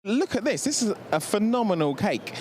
look at this. This is a phenomenal cake.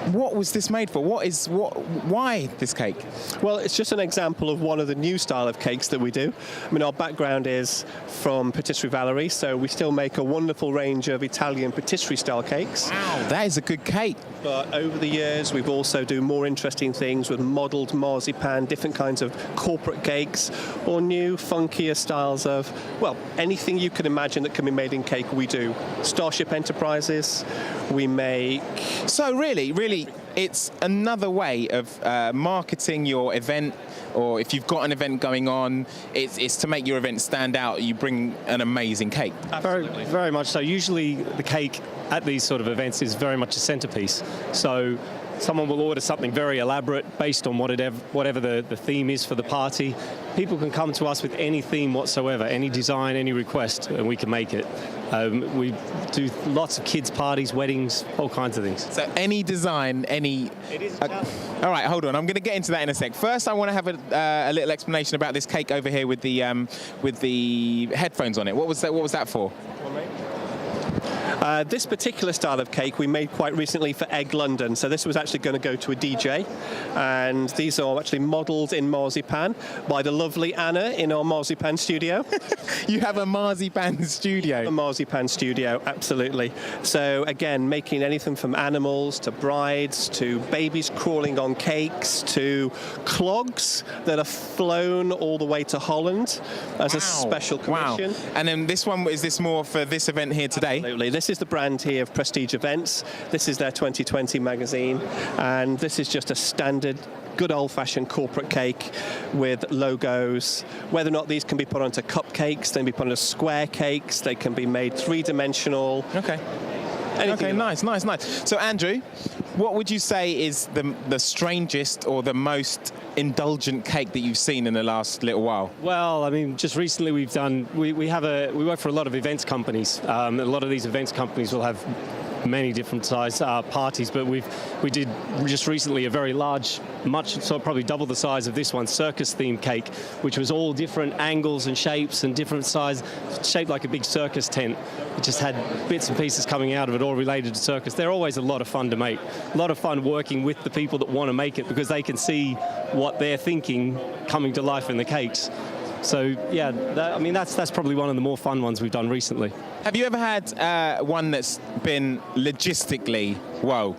What was this made for? Why this cake? Well, it's just an example of one of the new style of cakes that we do. I mean, our background is from Patisserie Valerie, so we still make a wonderful range of Italian patisserie style cakes. Wow, that is a good cake. But over the years, we've also do more interesting things with modelled marzipan, different kinds of corporate cakes, or new, funkier styles of, well, anything you can imagine that can be made in cake, we do. Starship Enterprises, we make... So really, it's another way of marketing your event, or if you've got an event going on, it's to make your event stand out. You bring an amazing cake. Absolutely. Very much so. Usually the cake at these sort of events is very much a centerpiece. So someone will order something very elaborate based on whatever the theme is for the party. People can come to us with any theme whatsoever, any design, any request, and we can make it. We do lots of kids' parties, weddings, all kinds of things. So any design, any... It is a challenge. All right, hold on. I'm going to get into that in a sec. First, I want to have a little explanation about this cake over here with the headphones on it. What was that for? This particular style of cake we made quite recently for Egg London, so this was actually going to go to a DJ, and these are actually modelled in marzipan by the lovely Anna in our marzipan studio. You have a marzipan studio? A marzipan studio, absolutely. So again, making anything from animals to brides to babies crawling on cakes to clogs that are flown all the way to Holland as a special commission. Wow. And then this one, is this more for this event here today? Absolutely. This is the brand here of Prestige Events. This is their 2020 magazine, and this is just a standard good old-fashioned corporate cake with logos. Whether or not these can be put onto cupcakes, they can be put onto square cakes, they can be made three-dimensional. Okay. Okay, nice. So Andrew, what would you say is the strangest or the most indulgent cake that you've seen in the last little while? Well, I mean, just recently we work for a lot of events companies. A lot of these events companies will have many different size parties, but we did just recently a very large, probably double the size of this one, circus themed cake, which was all different angles and shapes and different size, shaped like a big circus tent. It just had bits and pieces coming out of it, all related to circus. They're always a lot of fun to make. A lot of fun working with the people that want to make it, because they can see what they're thinking coming to life in the cakes. So yeah, that's probably one of the more fun ones we've done recently. Have you ever had one that's been logistically, whoa,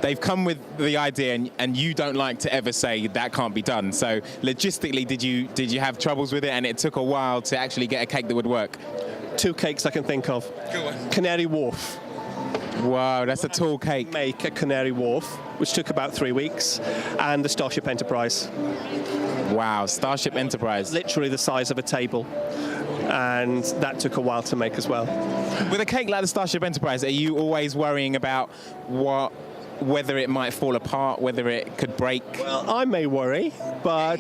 they've come with the idea and you don't like to ever say that can't be done? So logistically, did you have troubles with it and it took a while to actually get a cake that would work? 2 cakes I can think of. Go on. Canary Wharf. Wow, that's a tall cake. Make a Canary Wharf, which took about 3 weeks, and the Starship Enterprise. Wow, Starship Enterprise. Literally the size of a table, and that took a while to make as well. With a cake like the Starship Enterprise, are you always worrying about whether it might fall apart, whether it could break? Well, I may worry, but...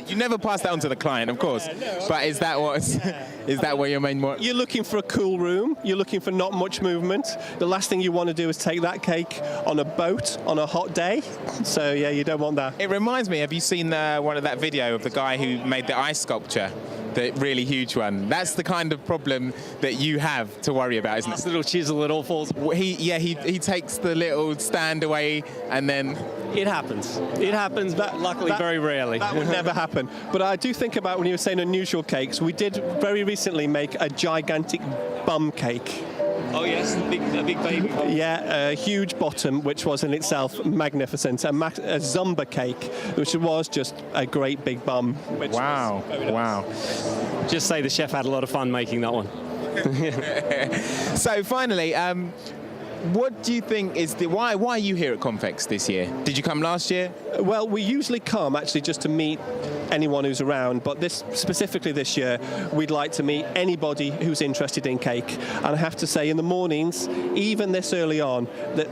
You never pass that on to the client, of course. No, but is that what your main worry? You're looking for a cool room. You're looking for not much movement. The last thing you want to do is take that cake on a boat on a hot day. So, yeah, you don't want that. It reminds me, have you seen one of that video of the guy who made the ice sculpture? The really huge one. That's the kind of problem that you have to worry about, isn't it? This little chisel, it all falls. He takes the little stand away and then... It happens. It happens, but luckily very rarely. That would never happen. But I do think about when you were saying unusual cakes, we did very recently make a gigantic bum cake. Oh yes, a big baby. Yeah, a huge bottom, which was in itself magnificent. A Zumba cake, which was just a great big bum. Wow, wow. Just say the chef had a lot of fun making that one. So finally, what do you think is why are you here at Confex this year? Did you come last year? Well, we usually come actually just to meet anyone who's around, but specifically this year, we'd like to meet anybody who's interested in cake. And I have to say, in the mornings, even this early on, that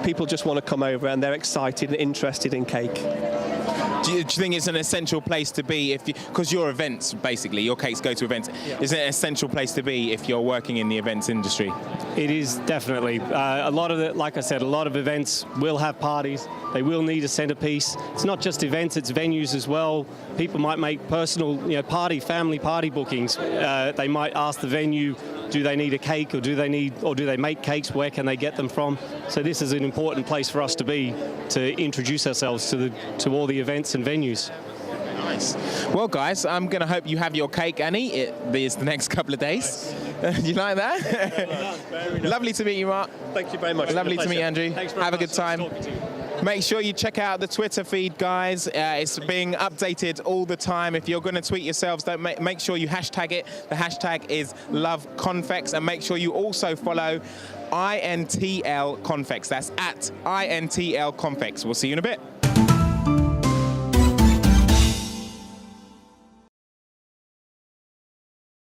people just want to come over and they're excited and interested in cake. Do you think it's an essential place to be because your events, basically, your cakes go to events, is it an essential place to be if you're working in the events industry? It is definitely. A lot of it, like I said, a lot of events will have parties. They will need a centerpiece. It's not just events, it's venues as well. People might make personal, family party bookings. They might ask the venue, do they need a cake, or do they make cakes? Where can they get them from? So this is an important place for us to be, to introduce ourselves to all the events and venues. Nice. Well, guys, I'm going to hope you have your cake and eat it these the next couple of days. You like that? Very nice. Lovely to meet you, Mark. Thank you very much. Lovely to meet Andrew. Thanks very Have a much. good time. Nice talking to you. Make sure you check out the Twitter feed, guys. It's being updated all the time. If you're going to tweet yourselves, don't make sure you hashtag it. The hashtag is LoveConfex, and make sure you also follow INTL Confex. That's at INTL Confex. We'll see you in a bit.